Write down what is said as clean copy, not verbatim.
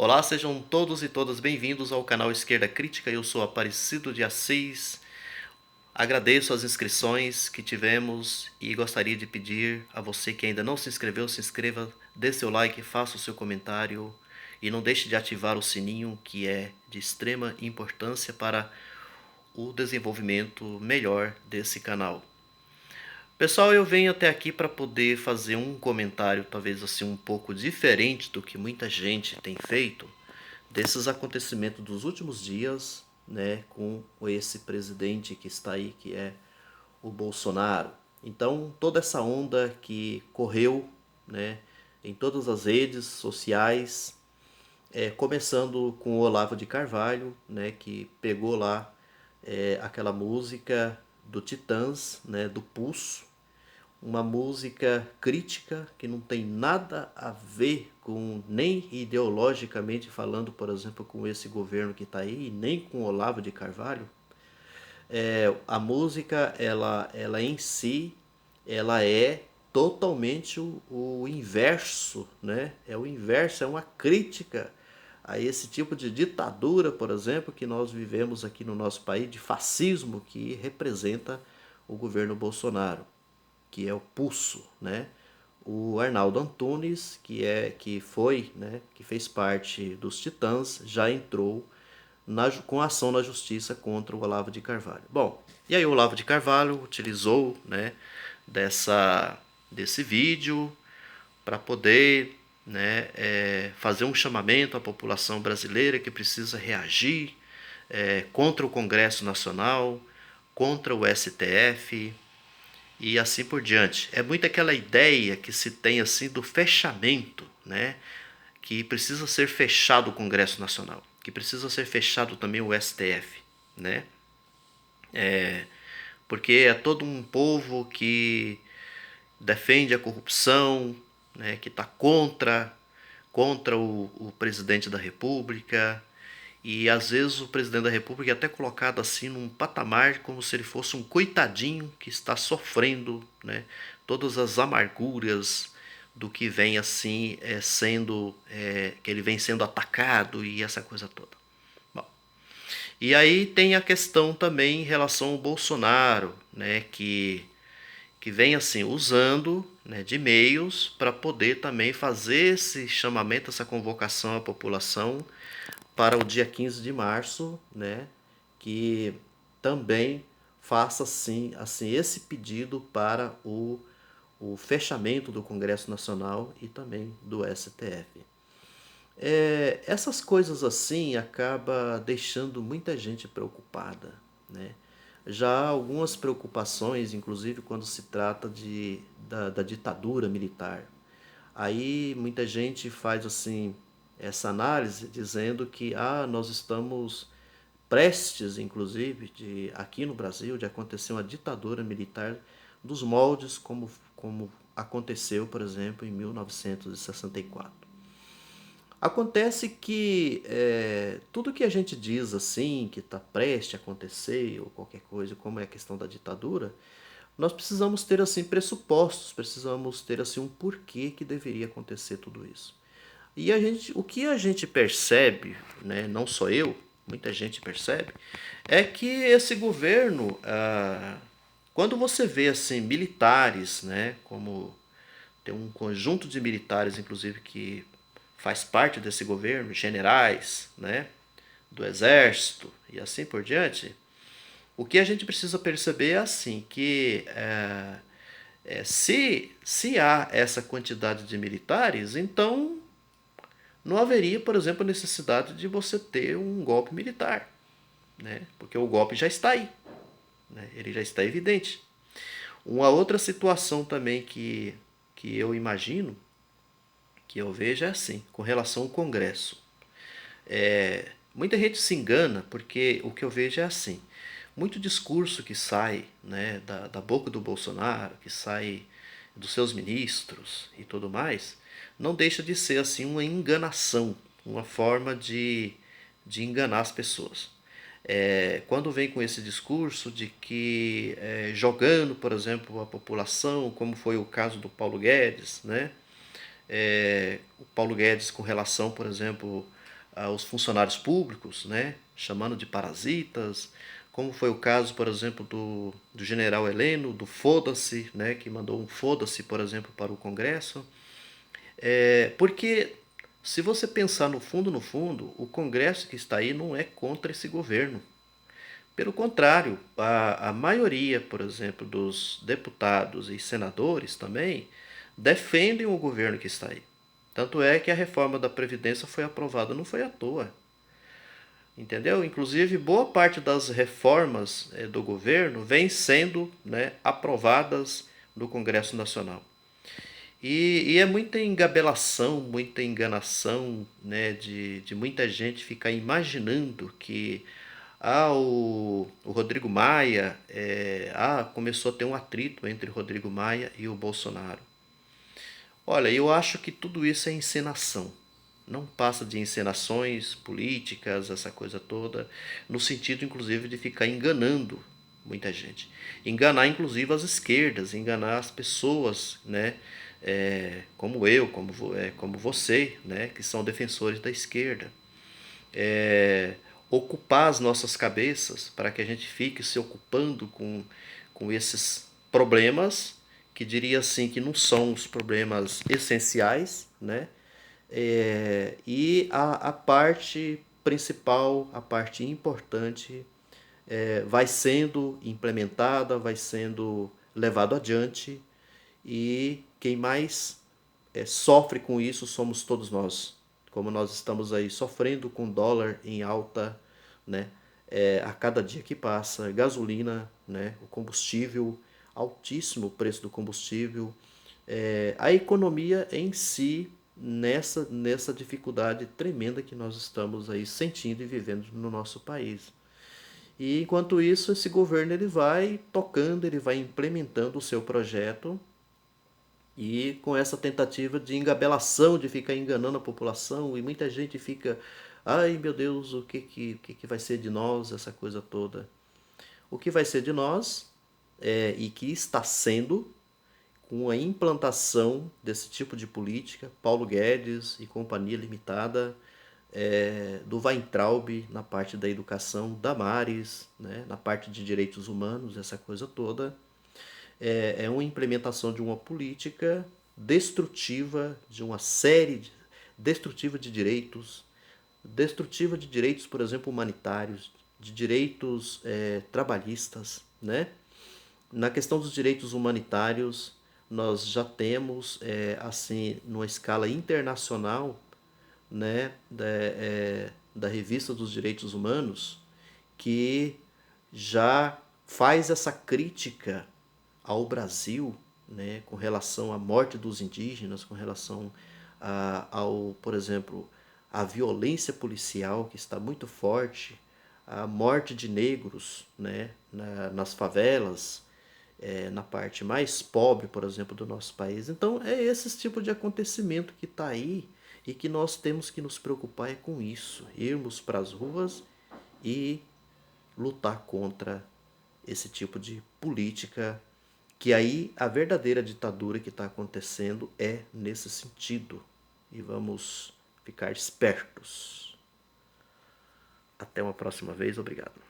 Olá, sejam todos e todas bem-vindos ao canal Esquerda Crítica. Eu sou Aparecido de Assis. Agradeço as inscrições que tivemos e gostaria de pedir a você que ainda não se inscreveu, se inscreva, dê seu like, faça o seu comentário e não deixe de ativar o sininho, que é de extrema importância para o desenvolvimento melhor desse canal. Pessoal, eu venho até aqui para poder fazer um comentário, talvez assim um pouco diferente do que muita gente tem feito, desses acontecimentos dos últimos dias, né, com esse presidente que está aí, que é o Bolsonaro. Então, toda essa onda que correu, né, em todas as redes sociais, começando com o Olavo de Carvalho, né, que pegou lá aquela música do Titãs, né, do Pulso, uma música crítica que não tem nada a ver com, nem ideologicamente falando, por exemplo, com esse governo que está aí, nem com Olavo de Carvalho. A música, ela em si, ela é totalmente o inverso, né? É o inverso, é uma crítica a esse tipo de ditadura, por exemplo, que nós vivemos aqui no nosso país, de fascismo que representa o governo Bolsonaro, que é o Pulso, né? O Arnaldo Antunes, que foi, né, que fez parte dos Titãs, já entrou com ação na justiça contra o Olavo de Carvalho. Bom, e aí o Olavo de Carvalho utilizou, né, desse vídeo para poder, né, fazer um chamamento à população brasileira que precisa reagir contra o Congresso Nacional, contra o STF, e assim por diante. É muito aquela ideia que se tem assim do fechamento, né? Que precisa ser fechado o Congresso Nacional, que precisa ser fechado também o STF, né? Porque é todo um povo que defende a corrupção, né? Que está contra o presidente da República. E às vezes o presidente da República é até colocado assim num patamar como se ele fosse um coitadinho que está sofrendo, né, todas as amarguras do que vem assim sendo que ele vem sendo atacado e essa coisa toda. Bom, e aí tem a questão também em relação ao Bolsonaro, né, que vem assim usando, né, de meios para poder também fazer esse chamamento, essa convocação à população para o dia 15 de março, né, que também faça assim esse pedido para o fechamento do Congresso Nacional e também do STF. Essas coisas assim acaba deixando muita gente preocupada, né? Já há algumas preocupações, inclusive quando se trata da ditadura militar. Aí muita gente faz assim essa análise dizendo que nós estamos prestes, inclusive, aqui no Brasil, de acontecer uma ditadura militar dos moldes como aconteceu, por exemplo, em 1964. Acontece que tudo que a gente diz assim, que está prestes a acontecer, ou qualquer coisa, como é a questão da ditadura, nós precisamos ter assim pressupostos, precisamos ter assim um porquê que deveria acontecer tudo isso. E o que a gente percebe, né, não só eu, muita gente percebe, é que esse governo, quando você vê assim militares, né, como tem um conjunto de militares, inclusive, que faz parte desse governo, generais, né, do exército e assim por diante, o que a gente precisa perceber é assim, que se há essa quantidade de militares, então não haveria, por exemplo, necessidade de você ter um golpe militar, né? Porque o golpe já está aí, né? Ele já está evidente. Uma outra situação também que eu imagino, que eu vejo é assim, com relação ao Congresso. Muita gente se engana porque o que eu vejo é assim, muito discurso que sai, né, da boca do Bolsonaro, que sai dos seus ministros e tudo mais, não deixa de ser assim uma enganação, uma forma de enganar as pessoas. Quando vem com esse discurso de que jogando, por exemplo, a população, como foi o caso do Paulo Guedes, né? O Paulo Guedes com relação, por exemplo, aos funcionários públicos, né, chamando de parasitas, como foi o caso, por exemplo, do general Heleno, do foda-se, né, que mandou um foda-se, por exemplo, para o Congresso. Porque se você pensar no fundo, o Congresso que está aí não é contra esse governo. Pelo contrário, a maioria, por exemplo, dos deputados e senadores também defendem o governo que está aí. Tanto é que a reforma da Previdência foi aprovada, não foi à toa. Entendeu? Inclusive, boa parte das reformas do governo vem sendo, né, aprovadas no Congresso Nacional. E é muita engabelação, muita enganação, né, de muita gente ficar imaginando que o Rodrigo Maia, começou a ter um atrito entre o Rodrigo Maia e o Bolsonaro. Olha, eu acho que tudo isso é encenação. Não passa de encenações políticas, essa coisa toda, no sentido, inclusive, de ficar enganando muita gente. Enganar, inclusive, as esquerdas, enganar as pessoas, né? Como eu, como você, né? Que são defensores da esquerda. É, ocupar as nossas cabeças para que a gente fique se ocupando com esses problemas, que diria assim que não são os problemas essenciais, né? E a parte principal, a parte importante, vai sendo implementada, vai sendo levado adiante, e quem mais sofre com isso somos todos nós. Como nós estamos aí sofrendo com dólar em alta, né? A cada dia que passa, gasolina, né? O combustível, altíssimo o preço do combustível, a economia em si nessa dificuldade tremenda que nós estamos aí sentindo e vivendo no nosso país. E enquanto isso, esse governo ele vai tocando, ele vai implementando o seu projeto, e com essa tentativa de engabelação, de ficar enganando a população, e muita gente fica, ai meu Deus, o que vai ser de nós, essa coisa toda. O que vai ser de nós, e que está sendo, com a implantação desse tipo de política, Paulo Guedes e Companhia Limitada, do Weintraub na parte da educação, Damares, né, na parte de direitos humanos, essa coisa toda, é uma implementação de uma política destrutiva, de uma série destrutiva destrutiva de direitos, por exemplo, humanitários, de direitos trabalhistas, né? Na questão dos direitos humanitários, nós já temos, assim, numa escala internacional, né, da Revista dos Direitos Humanos, que já faz essa crítica ao Brasil, né, com relação à morte dos indígenas, com relação por exemplo, à violência policial que está muito forte, a morte de negros, né, nas favelas, na parte mais pobre, por exemplo, do nosso país. Então é esse tipo de acontecimento que está aí, e que nós temos que nos preocupar com isso, irmos para as ruas e lutar contra esse tipo de política, que aí a verdadeira ditadura que está acontecendo é nesse sentido. E vamos ficar espertos. Até uma próxima vez. Obrigado.